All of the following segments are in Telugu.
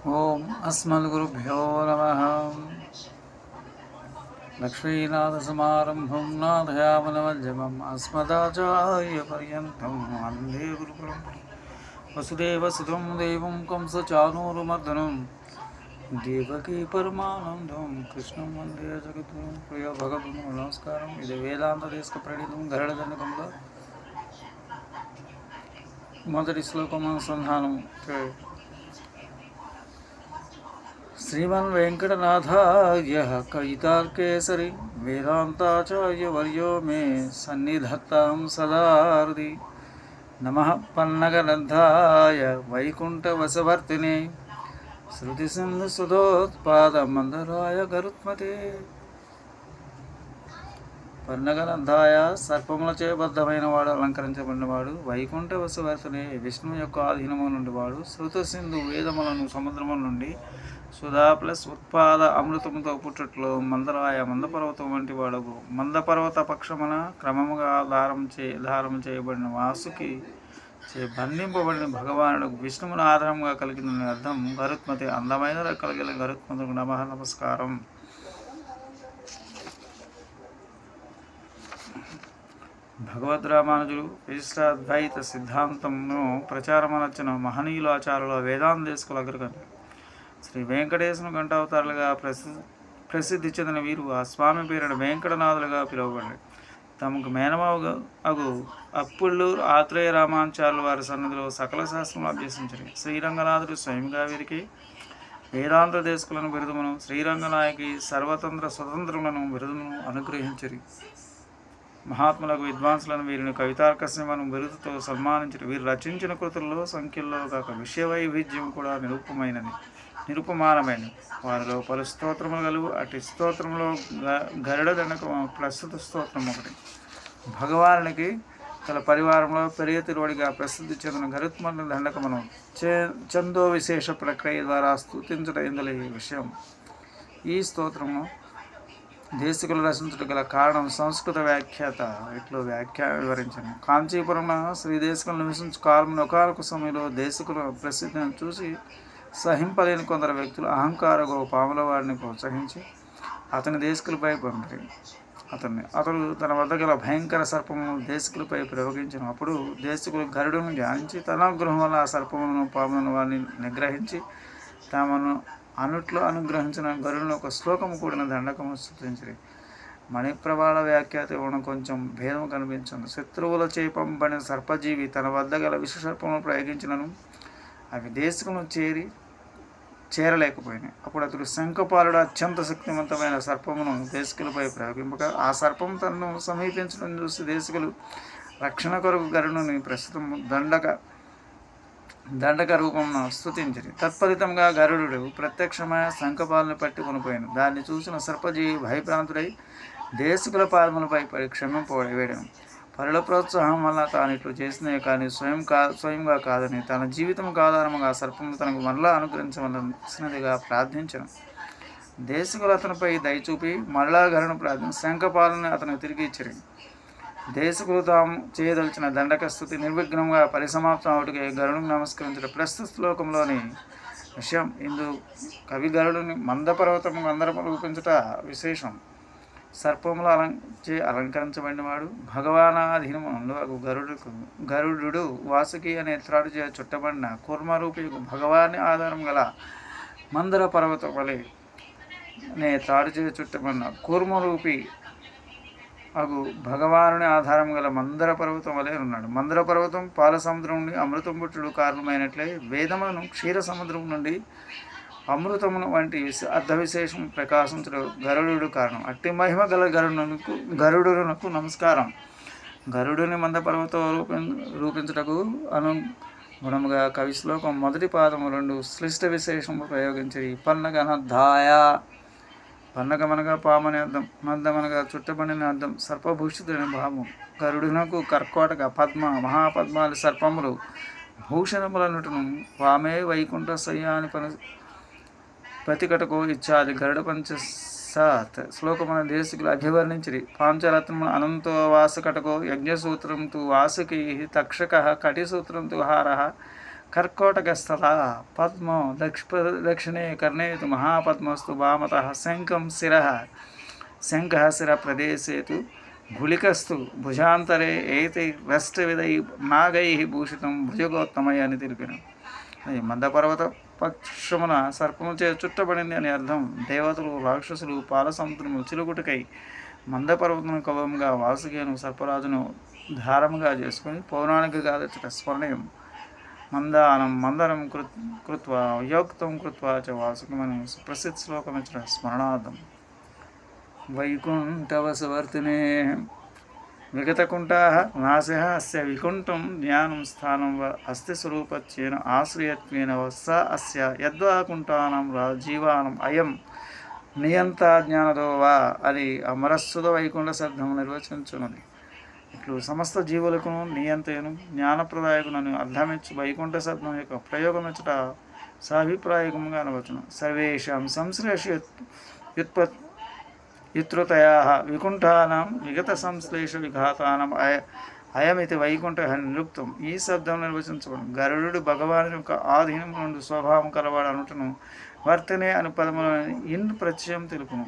ఓం అస్మద్గురుభ్యో నమః. లక్ష్మీనాథసమారంభం నాథయామనమధ్యమం అస్మదాచార్యపర్యంతం వందే గురుపరంపరం. వసుదేవసుతం దేవం కంసచానూరమర్దనం దేవకీ పరమానందం కృష్ణం వందే జగద్గురుం. ప్రియ భగవద్గురు నమస్కారం. ఇది వేదాంత దేశక ప్రణీతం గరళదండకంలో మొదటి శ్లోకం అనుసంధానం. శ్రీమన్ వెంకటనాథార్య కవితార్కేసరి వేదాంతాచార్యవర్యో మే సన్నిధత్తాం సదార్ది. నమః పన్నగనందాయ వైకుంఠవసవర్తినే శృతిసింధుసుధోత్పాద మందరాయ గరుత్మతే. పన్నగనందాయ సర్పములచే బద్ధమైన వాడు, అలంకరించబడినవాడు, వైకుంఠ వసవర్తనే విష్ణువు యొక్క ఆధీనము నుండి వాడు, శృతసింధు వేదములను సముద్రము నుండి సుధా ప్లస్ ఉత్పాద అమృతముతో పుట్టట్లో మందరాయ మందపర్వతం వంటి వాడగు. మందపర్వత పక్షమున క్రమముగా ధారం చేయబడిన వాసుకి చే బంధింపబడిన భగవానుడు విష్ణువును ఆధారంగా కలిగిన అర్థం. గరుత్మతి అందమైన కలిగిన గరుత్మతుకు నమస్కారం. భగవద్ రామానుజులు విశిష్టాద్వైత సిద్ధాంతంను ప్రచారమనర్చిన మహనీయులు ఆచారుల వేదాంత దేశకుల అగ్రగణ్యులు శ్రీ వెంకటేశ్వర గంటావతారులుగా ప్రసిద్ధి చెందిన వీరు ఆ స్వామి పేరున వెంకటనాథులుగా పిలువబడి తమకు మేనమావుగా అప్పుళ్ళూరు ఆత్రేయ రామాచార్యుల వారి సన్నిధిలో సకల శాస్త్రములు అభ్యసించారు. శ్రీరంగనాథుడు స్వయంగా వీరికి వేదాంత దేశకులను బిరుదులను, శ్రీరంగనాయకి సర్వతంత్ర స్వతంత్రులను బిరుదులను అనుగ్రహించరు. మహాత్ములకు విద్వాంసులను వీరిని కవితార్కస్యమను బిరుదుతో సన్మానించారు. వీరు రచించిన కృతుల్లో సంఖ్యల్లో కాక విషయ వైవిధ్యం కూడా నిరుపమానమైనవి. వారిలో పలు స్తోత్రములు గలువు. అటు స్తోత్రంలో గరుడ దండకం ప్రస్తుత స్తోత్రం ఒకటి. భగవానునికి గల పరివారంలో పెరియ తిరువడిగా ప్రసిద్ధి చెందిన గరుత్మండ దండకమును చందో విశేష ప్రక్రియ ద్వారా స్తుతించడం ఇందులో ఈ విషయం. ఈ స్తోత్రము దేశికులు రచించడం గల కారణం సంస్కృత వ్యాఖ్యాత ఇట్లు వివరించాను. కాంచీపురంలో శ్రీ దేశికులు నివసించు కాలంలో ఒకనొక సమయంలో దేశికుల ప్రసిద్ధిని చూసి సహింపలేని కొందరు వ్యక్తులు అహంకార పాముల వారిని ప్రోత్సహించి అతని దేశికులపై పంపారు. అతడు తన వద్ద గల భయంకర సర్పము దేశికులపై ప్రయోగించిన. అప్పుడు దేశికులు గరుడును ధ్యానించి తన అనుగ్రహం వల్ల ఆ సర్పములను పాములను వారిని నిగ్రహించి తమను అన్నిట్లో అనుగ్రహించిన గరుడును ఒక శ్లోకము కూడిన దండకము స్తుతించిరి. మణిప్రవాళ వ్యాఖ్యాత ఇవ్వడం కొంచెం భేదం కనిపించింది. శత్రువుల చేపంబడిన సర్పజీవి తన వద్ద గల విషసర్పమును ప్రయోగించినను అవి దేశకులను చేరలేకపోయినాయి. అప్పుడు అతడు శంఖపాలుడు అత్యంత శక్తివంతమైన సర్పమును దేశకులపై ప్రయోగింపగా ఆ సర్పం తనను సమీపించడం చూసి దేశకులు రక్షణ కొరకు గరుడుని ప్రస్తుతం దండక రూపమును స్తుతించిరి. తత్ఫలితంగా గరుడు ప్రత్యక్షమైన శంఖపాలను పట్టి కొనిపోయాను. దాన్ని చూసిన సర్పజీవి భయభ్రాంతుడై దేశకుల పాదములపై పడి క్షమింపవేయడం. పరుల ప్రోత్సాహం వల్ల తాను ఇట్లు చేసినవి కానీ స్వయంగా కాదని తన జీవితం ఆధారముగా సర్పము తనకు మరలా అనుగ్రహించవలసినదిగా ప్రార్థించను. దేశకులు అతనిపై దయచూపి మరలా గరును ప్రార్థన శంఖపాలను అతను తిరిగి ఇచ్చిరి. దేశకులు తాము చేయదలిచిన దండక స్థుతి నిర్విఘ్నంగా పరిసమాప్తం అవుటకే గరుడుకు నమస్కరించడం ప్రస్తుత శ్లోకంలోని విషయం. ఇందు కవి గరుడుని మందపర్వతము అందరము రూపించుట విశేషం. సర్పములు అలంకరించబడినవాడు భగవానాధీనముండు గరుడు వాసుకి అనే త్రాడు చే చుట్టబడిన కూర్మరూపి భగవాని ఆధారం గల మందర పర్వతం వలె అనే త్రాడు చే చుట్టబడిన కూర్మరూపి అగు భగవానుని ఆధారం గల మందర పర్వతం వలె ఉన్నాడు. మందర పర్వతం పాల సముద్రం నుండి అమృతం పుట్టుడు కారణమైనట్లే వేదములను క్షీర సముద్రం నుండి అమృతమును వంటి అర్ధ విశేషం ప్రకాశించడు గరుడు కారణం. అట్టి మహిమ గల గరుడునకు నమస్కారం. గరుడుని మందపర్వతం రూపించుటకు అనుగుణముగా కవి శ్లోకం మొదటి పాదము 2 శ్లిష్ట విశేషము ప్రయోగించి పన్నగనధాయ. పన్నగమనగా పామని అర్థం, మద్దమనగా చుట్టబడిన అర్థం, సర్పభూషితుడని భావం. గరుడునకు కర్కోటక పద్మ మహాపద్మాలు సర్పములు భూషణములన్నిటిను వామే వైకుంఠ శయ్యాని ప్రతికటకు ఇచ్చాది. గరుడ పంచసాత్ శ్లోకమున దేశికులు అభివర్ణించిరి. పాంచరత్నమున అనంతో వాసుకటకో యజ్ఞసూత్రం తు వాసుకి తక్షక కటిసూత్రం తు హార కర్కోటకస్థల పద్మో దక్షిణే కర్ణేతు మహాపద్మస్తు వామతః శంఖం శిరః శంఖः శిరప్రదేశే తు గుళికస్తు భుజాంతరే ఏతైరష్టవిధై నాగైః భూషితం భుజగోత్తమై అని తెలిపిన. అది మందపర్వత పక్షమున సర్పముచే చుట్టబడింది అని అర్థం. దేవతలు రాక్షసులు పాల సముద్రము చిలుగుటకై మందపర్వతం కవంగా వాసుకేను సర్పరాజును ధారముగా చేసుకొని పౌరాణిక గాథ స్మరణీయం. మందరం కృత్వా యోక్తం కృత్వా చ వాసుకమని ప్రసిద్ధ శ్లోకమిచ్చిన స్మరణార్థం. వైకుంఠవసవర్తినే విగతకుంఠాః నాశः అస్య వికుంఠం జ్ఞానం స్థానం వా అస్తి స్వరూపత్యేన ఆశ్రయత్వేన వస్స అస్య యద్వా కుంఠానాం జీవానం అయం నియంత జ్ఞానదో వా అని అమరస్సుద వైకుంఠ శబ్దము నిర్వచించున్నది. ఇట్లు సమస్త జీవులకు నియంతను జ్ఞానప్రదాయకునని అర్థమిచ్చు వైకుంఠ శబ్దం యొక్క ప్రయోగమిచ్చట సాభిప్రాయకముగా అనవచ్చును. సర్వేషాం సంశ్లేష యుత్రుతయా వికుంఠానాం విగత సంశ్లేష విఘాతానం అయమితి వైకుంఠ నిరుక్తం. ఈ శబ్దం నిర్వచించబడు. గరుడు భగవాను యొక్క ఆధీనం నుండి స్వభావం కలవాడు అనుటను వర్తనే అను పదములని ఇన్ ప్రత్యయం తెలుపును.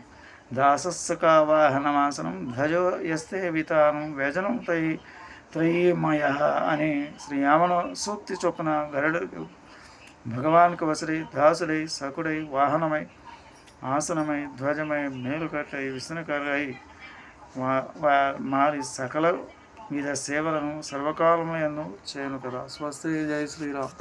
దాసస్సకావాహనమాసనం ధ్వజో యస్తే వితానం వ్యజనం త్రయీమయ అని శ్రీయామన సూక్తి చొప్పున గరుడు భగవాన్కు వసడై దాసుడై సకుడై వాహనమై ఆసనమై ధ్వజమై మేలుకట్టై విసనకరై మారి సకల విధ సేవలను సర్వకాలములందు చేయను కదా. స్వస్తి. జై శ్రీరామ్.